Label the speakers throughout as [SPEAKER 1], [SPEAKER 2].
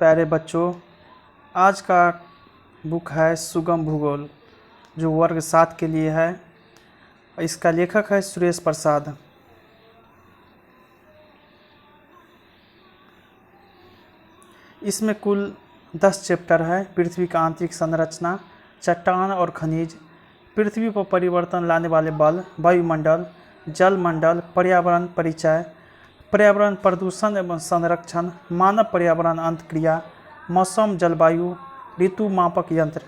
[SPEAKER 1] प्यारे बच्चों, आज का बुक है सुगम भूगोल, जो वर्ग 7 के लिए है। इसका लेखक है सुरेश प्रसाद। इसमें कुल 10 चैप्टर है। पृथ्वी का आंतरिक संरचना, चट्टान और खनिज, पृथ्वी पर परिवर्तन लाने वाले बल, वायुमंडल, जलमंडल, पर्यावरण परिचय, पर्यावरण प्रदूषण एवं संरक्षण, मानव पर्यावरण अंतक्रिया, मौसम जलवायु, ऋतु मापक यंत्र।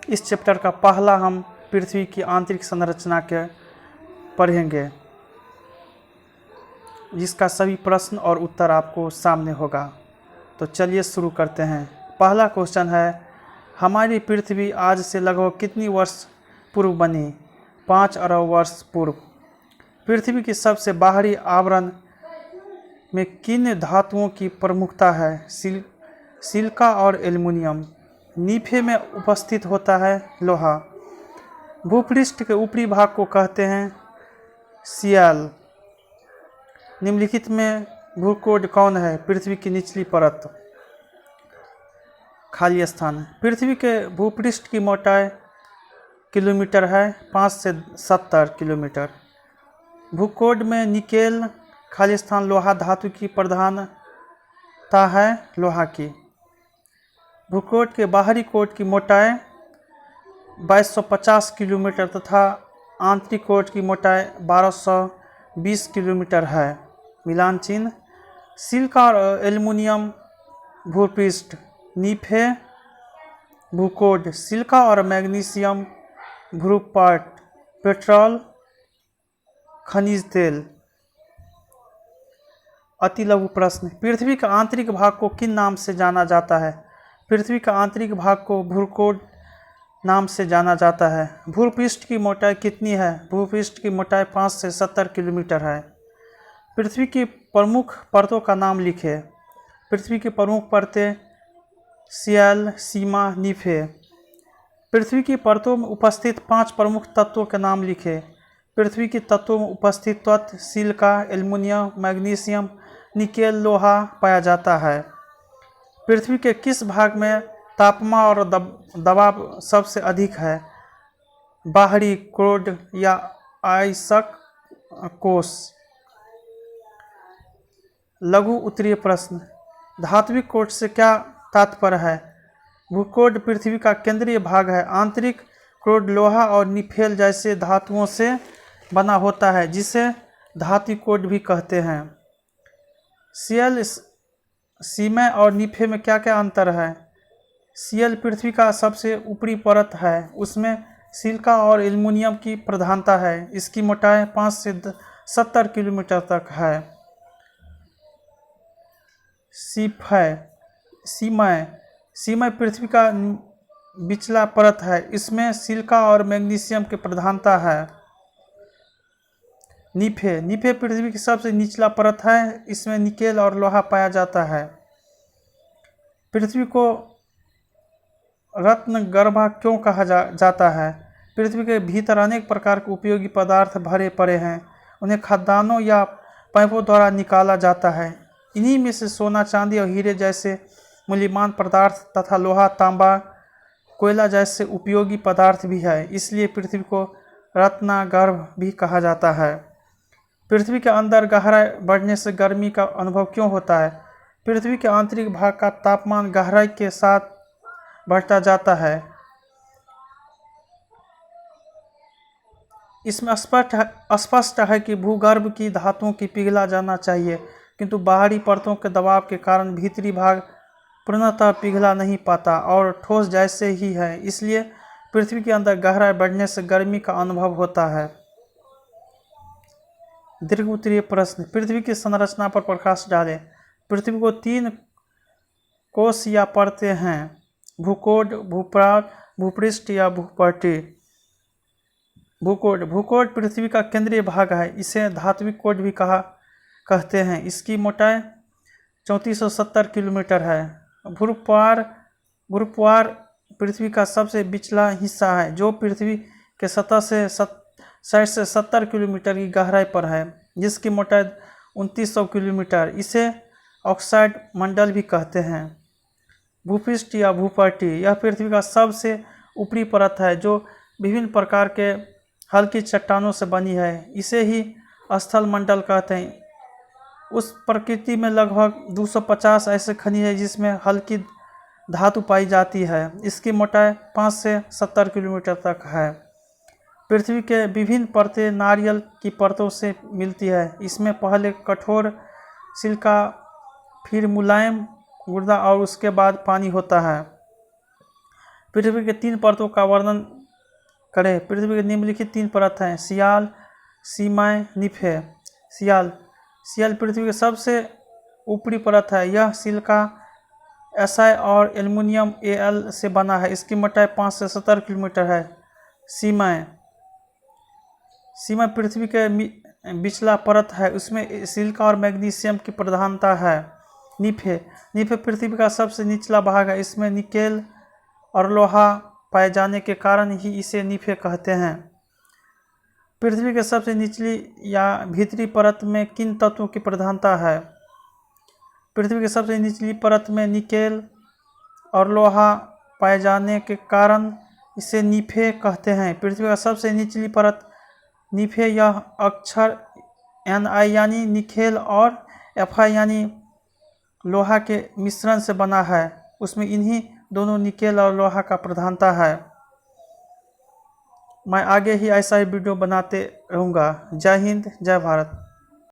[SPEAKER 1] इस चैप्टर का पहला हम पृथ्वी की आंतरिक संरचना के पढ़ेंगे, जिसका सभी प्रश्न और उत्तर आपको सामने होगा। तो चलिए शुरू करते हैं। पहला क्वेश्चन है, हमारी पृथ्वी आज से लगभग कितनी वर्ष पूर्व बनी? 5 अरब वर्ष पूर्व। पृथ्वी की सबसे बाहरी आवरण में किन धातुओं की प्रमुखता है? सिलिका और एल्युमिनियम। नीफे में उपस्थित होता है लोहा। भूपृष्ठ के ऊपरी भाग को कहते हैं सियल। निम्नलिखित में भूकोड कौन है? पृथ्वी की निचली परत। खाली स्थान। पृथ्वी के भूपृष्ठ की मोटाई किलोमीटर है, 5 से 70 किलोमीटर। भूकोड में निकेल खाली स्थान लोहा धातु की प्रधानता है लोहा की। भूकोड के बाहरी कोट की मोटाई 2250 किलोमीटर तथा आंतरिक कोट की मोटाई 1220 किलोमीटर है। मिलान चिन्ह। सिलिका और एल्युमिनियम भूपृष्ठ। नीफे भूकोड। सिलिका और मैग्नीशियम भूपट। पेट्रोल खनिज तेल। अति लघु प्रश्न, पृथ्वी का आंतरिक भाग को किन नाम से जाना जाता है? पृथ्वी का आंतरिक भाग को भूकोड नाम से जाना जाता है। भूपृष्ठ की मोटाई कितनी है? भूपृष्ठ की मोटाई 5 से 70 किलोमीटर है। पृथ्वी की प्रमुख परतों का नाम लिखे। पृथ्वी की प्रमुख परतें सियल, सीमा, नीफे। पृथ्वी की परतों में उपस्थित 5 प्रमुख तत्वों के नाम लिखे। पृथ्वी की तत्वों में उपस्थित तत्व सिलिका, एल्युमिनियम, मैग्नीशियम, निकेल, लोहा पाया जाता है। पृथ्वी के किस भाग में तापमान और दबाव सबसे अधिक है? बाहरी कोड या आयस्क कोश। लघु उत्तरीय प्रश्न, धात्विक कोट से क्या तात्पर्य है? भूकोड पृथ्वी का केंद्रीय भाग है। आंतरिक कोड लोहा और निकेल जैसे धातुओं से बना होता है, जिसे धात्विक कोड भी कहते हैं। सियल, सीमा और नीफे में क्या क्या अंतर है? सियल पृथ्वी का सबसे ऊपरी परत है। उसमें सिलिका और एल्युमिनियम की प्रधानता है। इसकी मोटाई 5 से 70 किलोमीटर तक है। सीमा पृथ्वी का निचला परत है। इसमें सिलिका और मैग्नीशियम की प्रधानता है। नीफे पृथ्वी की सबसे निचला परत है। इसमें निकेल और लोहा पाया जाता है। पृथ्वी को रत्नगर्भा क्यों कहा जाता है? पृथ्वी के भीतर अनेक प्रकार के उपयोगी पदार्थ भरे पड़े हैं। उन्हें खदानों या पाइपों द्वारा निकाला जाता है। इन्हीं में से सोना, चांदी और हीरे जैसे मूल्यवान पदार्थ तथा लोहा, तांबा, कोयला जैसे उपयोगी पदार्थ भी है। इसलिए पृथ्वी को रत्नगर्भ भी कहा जाता है। पृथ्वी के अंदर गहराई बढ़ने से गर्मी का अनुभव क्यों होता है? पृथ्वी के आंतरिक भाग का तापमान गहराई के साथ बढ़ता जाता है। इसमें स्पष्ट है कि भूगर्भ की धातुओं की पिघला जाना चाहिए, किंतु बाहरी परतों के दबाव के कारण भीतरी भाग पूर्णतः पिघला नहीं पाता और ठोस जैसे ही है। इसलिए पृथ्वी के अंदर गहराई बढ़ने से गर्मी का अनुभव होता है। दीर्घ उत्तरीय प्रश्न, पृथ्वी की संरचना पर प्रकाश डालें। पृथ्वी को 3 कोश या परतें हैं: भूकोड, भूपृष्ठ, भूपृष्ठ या भूपट्टी। भूकोड पृथ्वी का केंद्रीय भाग है। इसे धात्विक कोड भी कहते हैं। इसकी मोटाई 3470 किलोमीटर है। भूपृष्ठ पृथ्वी का सबसे निचला हिस्सा है, जो पृथ्वी के सतह से 60 से 70 किलोमीटर की गहराई पर है, जिसकी मोटाई 2900 किलोमीटर। इसे ऑक्साइड मंडल भी कहते हैं। भूपृष्ठ या भूपट्टी यह पृथ्वी का सबसे ऊपरी परत है जो विभिन्न प्रकार के हल्की चट्टानों से बनी है। इसे ही स्थल मंडल कहते हैं। उस प्रकृति में लगभग 250 ऐसे खनिज है जिसमें हल्की धातु पाई जाती है। इसकी मोटाई 5 से 70 किलोमीटर तक है। पृथ्वी के विभिन्न परतें नारियल की परतों से मिलती है। इसमें पहले कठोर सिलिका, फिर मुलायम गुर्दा और उसके बाद पानी होता है। पृथ्वी के 3 परतों का वर्णन करें। पृथ्वी के निम्नलिखित 3 परत हैं: सियाल, सीमाएं, निफे। सियाल पृथ्वी की सबसे ऊपरी परत है। यह सिलिका, एसआई और एल्युमिनियम Al से बना है। इसकी मोटाई 5 से 70 किलोमीटर है। सीमाएं पृथ्वी के बिचला परत है। उसमें सिलिका और मैग्नीशियम की प्रधानता है। निफे पृथ्वी का सबसे निचला भाग है। इसमें निकेल और लोहा पाए जाने के कारण ही इसे निफे कहते हैं। पृथ्वी के सबसे निचली या भीतरी परत में किन तत्वों की प्रधानता है? पृथ्वी की सबसे निचली परत में निकेल और लोहा पाए जाने के कारण इसे निफे कहते हैं। पृथ्वी का सबसे निचली परत निफे यह अक्षर Ni यानी निकेल और Fi यानी लोहा के मिश्रण से बना है। उसमें इन्हीं दोनों निकेल और लोहा का प्रधानता है। मैं आगे ही ऐसा ही वीडियो बनाते रहूँगा। जय हिंद, जय भारत।